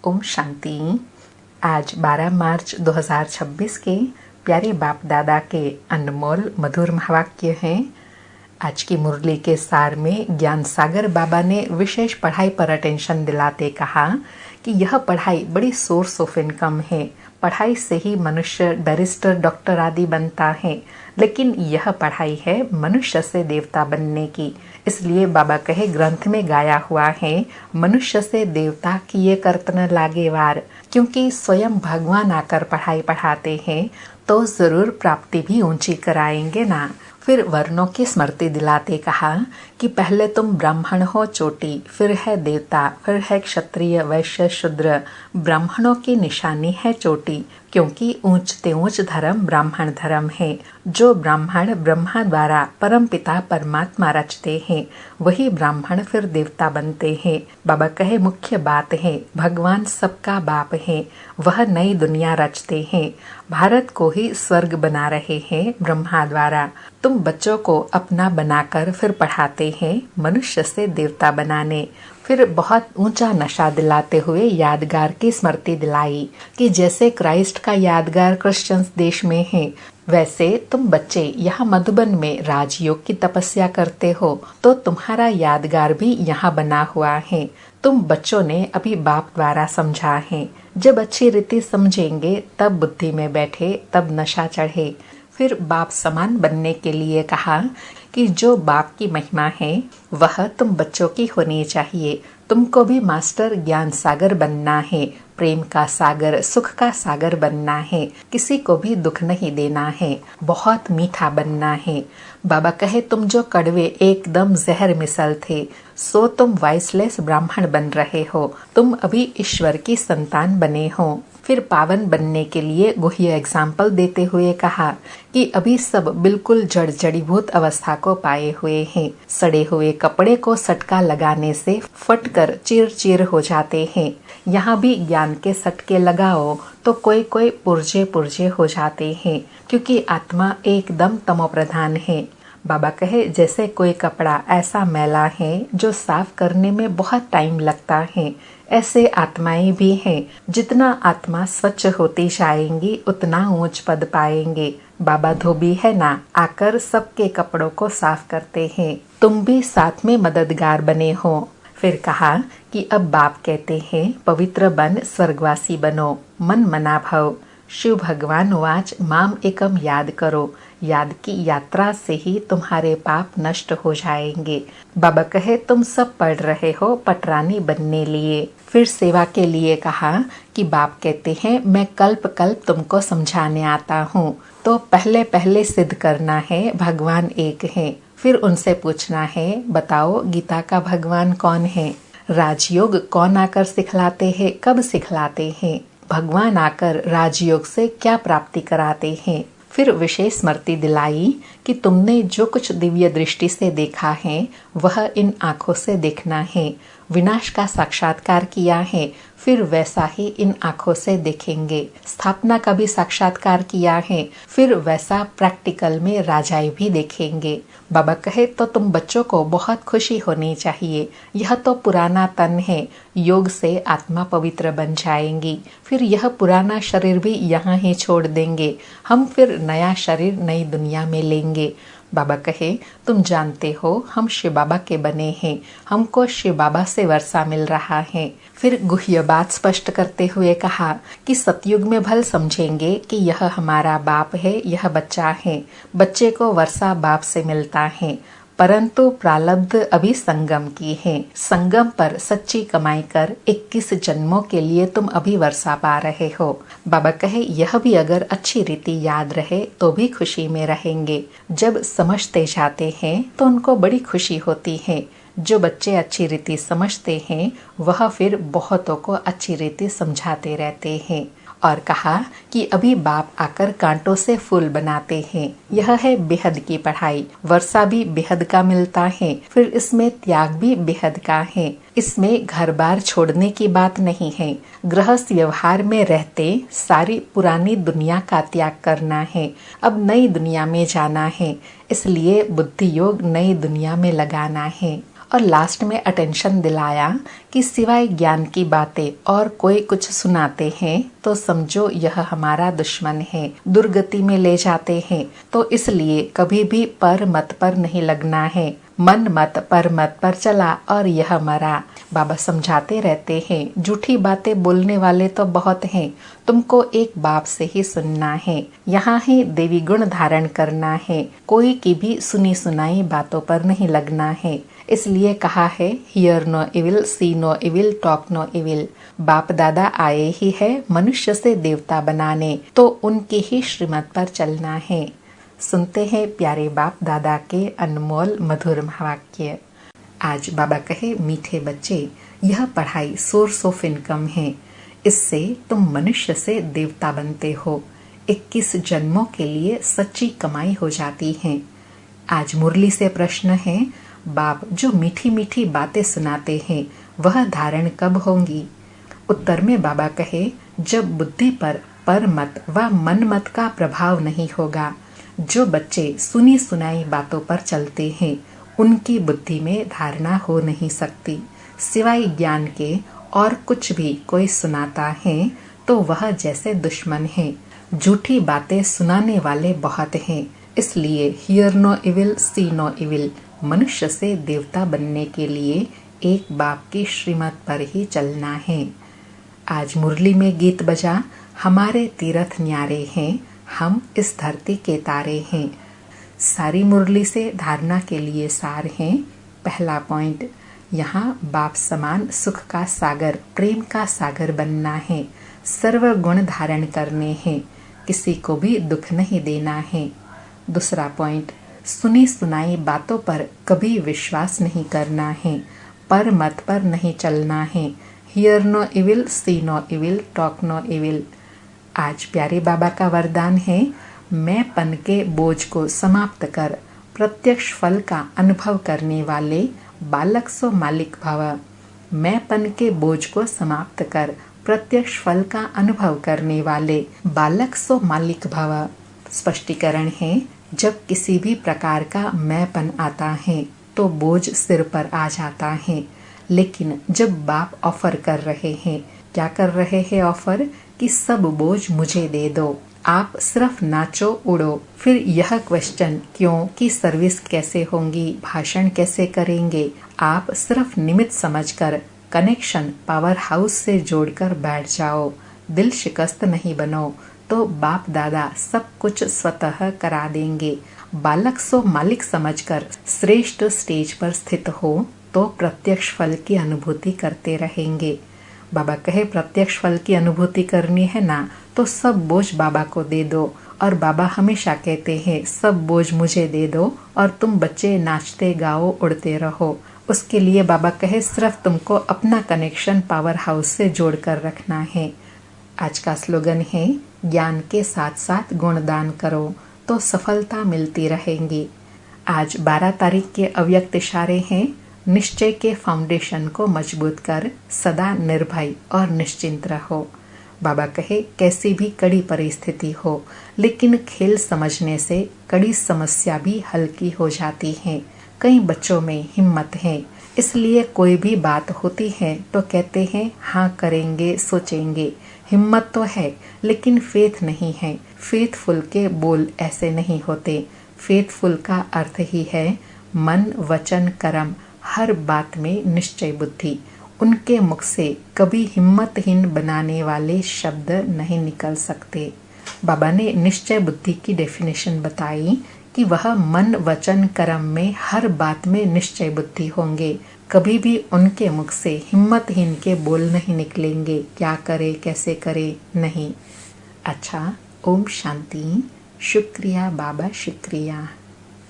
ओम शांति। आज 12 मार्च 2026 के प्यारे बाप दादा के अनमोल मधुर महावाक्य हैं। आज की मुरली के सार में ज्ञान सागर बाबा ने विशेष पढ़ाई पर अटेंशन दिलाते कहा कि यह पढ़ाई बड़ी सोर्स ऑफ इनकम है। पढ़ाई से ही मनुष्य बैरिस्टर, डॉक्टर आदि बनता है, लेकिन यह पढ़ाई है मनुष्य से देवता बनने की। इसलिए बाबा कहे ग्रंथ में गाया हुआ है, मनुष्य से देवता किए करतन लागे वार। क्योंकि स्वयं भगवान आकर पढ़ाई पढ़ाते हैं तो जरूर प्राप्ति भी ऊंची कराएंगे ना। फिर वर्णों की स्मृति दिलाते कहा कि पहले तुम ब्राह्मण हो चोटी, फिर है देवता, फिर है क्षत्रिय, वैश्य, शूद्र। ब्राह्मणों की निशानी है चोटी, क्योंकि ऊंचते ऊंच धर्म ब्राह्मण धर्म है। जो ब्राह्मण ब्रह्मा द्वारा परम पिता परमात्मा रचते हैं, वही ब्राह्मण फिर देवता बनते हैं। बाबा कहे मुख्य बात है, भगवान सबका बाप है, वह नई दुनिया रचते हैं। भारत को ही स्वर्ग बना रहे हैं ब्रह्मा द्वारा। तुम बच्चों को अपना बनाकर फिर पढ़ाते हैं मनुष्य से देवता बनाने। फिर बहुत ऊंचा नशा दिलाते हुए यादगार की स्मृति दिलाई कि जैसे क्राइस्ट का यादगार क्रिश्चियंस देश में है, वैसे तुम बच्चे यहाँ मधुबन में राजयोग की तपस्या करते हो, तो तुम्हारा यादगार भी यहाँ बना हुआ है। तुम बच्चों ने अभी बाप द्वारा समझा है। जब अच्छी रीति समझेंगे तब बुद्धि में बैठे, तब नशा चढ़े। फिर बाप समान बनने के लिए कहा कि जो बाप की महिमा है वह तुम बच्चों की होनी चाहिए। तुमको भी मास्टर ज्ञान सागर बनना है, प्रेम का सागर, सुख का सागर बनना है। किसी को भी दुख नहीं देना है, बहुत मीठा बनना है। बाबा कहे तुम जो कड़वे एकदम जहर मिसल थे, सो तुम वॉइसलेस ब्राह्मण बन रहे हो। तुम अभी ईश्वर की संतान बने हो। फिर पावन बनने के लिए गुह्य एग्जाम्पल देते हुए कहा कि अभी सब बिल्कुल जड़ जड़ीभूत अवस्था को पाए हुए हैं। सड़े हुए कपड़े को सटका लगाने से फटकर चिर चिर हो जाते हैं। यहाँ भी ज्ञान के सटके लगाओ तो कोई कोई पुर्जे पुर्जे हो जाते हैं, क्योंकि आत्मा एकदम तमोप्रधान है। बाबा कहे जैसे कोई कपड़ा ऐसा मैला है जो साफ करने में बहुत टाइम लगता है, ऐसे आत्माएं भी हैं। जितना आत्मा स्वच्छ होती जाएंगी उतना ऊंच पद पाएंगे। बाबा धोबी है ना, आकर सबके कपड़ों को साफ करते हैं। तुम भी साथ में मददगार बने हो। फिर कहा कि अब बाप कहते हैं पवित्र बन स्वर्गवासी बनो, मन मना भव। शिव भगवान वाच माम एकम याद करो। याद की यात्रा से ही तुम्हारे पाप नष्ट हो जाएंगे। बाबा कहे तुम सब पढ़ रहे हो पटरानी बनने लिए। फिर सेवा के लिए कहा कि बाप कहते हैं मैं कल्प कल्प तुमको समझाने आता हूँ, तो पहले पहले सिद्ध करना है भगवान एक है। फिर उनसे पूछना है बताओ गीता का भगवान कौन है, राजयोग कौन आकर सिखलाते हैं, कब सिखलाते हैं, भगवान आकर राजयोग से क्या प्राप्ति कराते हैं। फिर विशेष स्मृति दिलाई कि तुमने जो कुछ दिव्य दृष्टि से देखा है वह इन आँखों से देखना है। विनाश का साक्षात्कार किया है, फिर वैसा ही इन आँखों से देखेंगे। स्थापना का भी साक्षात्कार किया है, फिर वैसा प्रैक्टिकल में राजाई भी देखेंगे। बाबा कहे तो तुम बच्चों को बहुत खुशी होनी चाहिए। यह तो पुराना तन है, योग से आत्मा पवित्र बन जाएंगी। फिर यह पुराना शरीर भी यहाँ ही छोड़ देंगे। हम फिर नया शरीर नई दुनिया में लेंगे। बाबा कहे तुम जानते हो हम शिव बाबा के बने हैं, हमको शिव बाबा से वर्षा मिल रहा है। फिर गुह्य बात स्पष्ट करते हुए कहा कि सतयुग में भल समझेंगे कि यह हमारा बाप है, यह बच्चा है। बच्चे को वर्षा बाप से मिलता है, परंतु प्रारब्ध अभी संगम की है। संगम पर सच्ची कमाई कर 21 जन्मों के लिए तुम अभी वर्षा पा रहे हो। बाबा कहे यह भी अगर अच्छी रीति याद रहे तो भी खुशी में रहेंगे। जब समझते जाते हैं तो उनको बड़ी खुशी होती है। जो बच्चे अच्छी रीति समझते हैं वह फिर बहुतों को अच्छी रीति समझाते रहते हैं। और कहा कि अभी बाप आकर कांटों से फूल बनाते हैं। यह है बेहद की पढ़ाई। वर्षा भी बेहद का मिलता है, फिर इसमें त्याग भी बेहद का है। इसमें घर बार छोड़ने की बात नहीं है। गृहस्थ व्यवहार में रहते सारी पुरानी दुनिया का त्याग करना है। अब नई दुनिया में जाना है, इसलिए बुद्धि योग नई दुनिया में लगाना है। और लास्ट में अटेंशन दिलाया कि सिवाय ज्ञान की बातें और कोई कुछ सुनाते हैं तो समझो यह हमारा दुश्मन है, दुर्गति में ले जाते हैं। तो इसलिए कभी भी पर मत पर नहीं लगना है, मन मत पर मत पर चला और यह मरा। बाबा समझाते रहते हैं, झूठी बातें बोलने वाले तो बहुत हैं, तुमको एक बाप से ही सुनना है। यहाँ ही देवी गुण धारण करना है, कोई की भी सुनी सुनाई बातों पर नहीं लगना है। इसलिए कहा है, hear no evil, see no evil, talk no evil. बाप दादा आए ही है मनुष्य से देवता बनाने, तो उनकी ही श्रीमत पर चलना है। सुनते हैं प्यारे बाप दादा के अनमोल मधुर महावाक्य। आज बाबा कहे, मीठे बच्चे, यह पढ़ाई सोर्स ऑफ इनकम है, इससे तुम मनुष्य से देवता बनते हो। 21 जन्मों के लिए सच्ची कमाई हो जाती है। आज मुरली से प्रश्न है, बाप जो मीठी मीठी बातें सुनाते हैं वह धारण कब होंगी? उत्तर में बाबा कहे, जब बुद्धि पर मत व मन मत का प्रभाव नहीं होगा। जो बच्चे सुनी सुनाई बातों पर चलते हैं उनकी बुद्धि में धारणा हो नहीं सकती। सिवाय ज्ञान के और कुछ भी कोई सुनाता है तो वह जैसे दुश्मन है। झूठी बातें सुनाने वाले बहुत हैं, इसलिए hear no evil, see no evil. मनुष्य से देवता बनने के लिए एक बाप की श्रीमत पर ही चलना है। आज मुरली में गीत बजा, हमारे तीर्थ न्यारे हैं, हम इस धरती के तारे हैं। सारी मुरली से धारणा के लिए सार हैं। पहला पॉइंट, यहाँ बाप समान सुख का सागर, प्रेम का सागर बनना है। सर्व गुण धारण करने हैं, किसी को भी दुख नहीं देना है। दूसरा पॉइंट, सुनी सुनाई बातों पर कभी विश्वास नहीं करना है, पर मत पर नहीं चलना है। Hear no evil, see no evil, talk no evil. आज प्यारे बाबा का वरदान है, मैं पन के बोझ को समाप्त कर प्रत्यक्ष फल का अनुभव करने वाले बालक सो मालिक भव। मैं पन के बोझ को समाप्त कर प्रत्यक्ष फल का अनुभव करने वाले बालक सो मालिक भव। स्पष्टीकरण है, जब किसी भी प्रकार का मैंपन आता है तो बोझ सिर पर आ जाता है। लेकिन जब बाप ऑफर कर रहे हैं, क्या कर रहे हैं ऑफर, कि सब बोझ मुझे दे दो, आप सिर्फ नाचो उड़ो। फिर यह क्वेश्चन क्यों कि सर्विस कैसे होंगी, भाषण कैसे करेंगे, आप सिर्फ निमित्त समझकर कनेक्शन पावर हाउस से जोड़कर बैठ जाओ। दिल शिकस्त नहीं बनो, तो बाप दादा सब कुछ स्वतः करा देंगे। बालक सो मालिक समझकर श्रेष्ठ स्टेज पर स्थित हो तो प्रत्यक्ष फल की अनुभूति करते रहेंगे। बाबा कहे, प्रत्यक्ष फल की अनुभूति करनी है ना, तो सब बोझ बाबा को दे दो। और बाबा हमेशा कहते हैं, सब बोझ मुझे दे दो और तुम बच्चे नाचते गाओ उड़ते रहो। उसके लिए बाबा कहे, सिर्फ तुमको अपना कनेक्शन पावर हाउस से जोड़कर रखना है। आज का स्लोगन है, ज्ञान के साथ साथ गुणदान करो तो सफलता मिलती रहेगी। आज 12 तारीख के अव्यक्त इशारे हैं, निश्चय के फाउंडेशन को मजबूत कर सदा निर्भय और निश्चिंत रहो। बाबा कहे, कैसी भी कड़ी परिस्थिति हो, लेकिन खेल समझने से कड़ी समस्या भी हल्की हो जाती है। कई बच्चों में हिम्मत है, इसलिए कोई भी बात होती है तो कहते हैं हाँ करेंगे, सोचेंगे। हिम्मत तो है लेकिन फेथ नहीं है। फेथफुल के बोल ऐसे नहीं होते। फेथफुल का अर्थ ही है मन वचन कर्म, हर बात में निश्चय बुद्धि। उनके मुख से कभी हिम्मतहीन बनाने वाले शब्द नहीं निकल सकते। बाबा ने निश्चय बुद्धि की डेफिनेशन बताई कि वह मन वचन कर्म में हर बात में निश्चय बुद्धि होंगे। कभी भी उनके मुख से हिम्मतहीन के बोल नहीं निकलेंगे, क्या करे कैसे करे, नहीं। अच्छा, ओम शांति। शुक्रिया बाबा, शुक्रिया।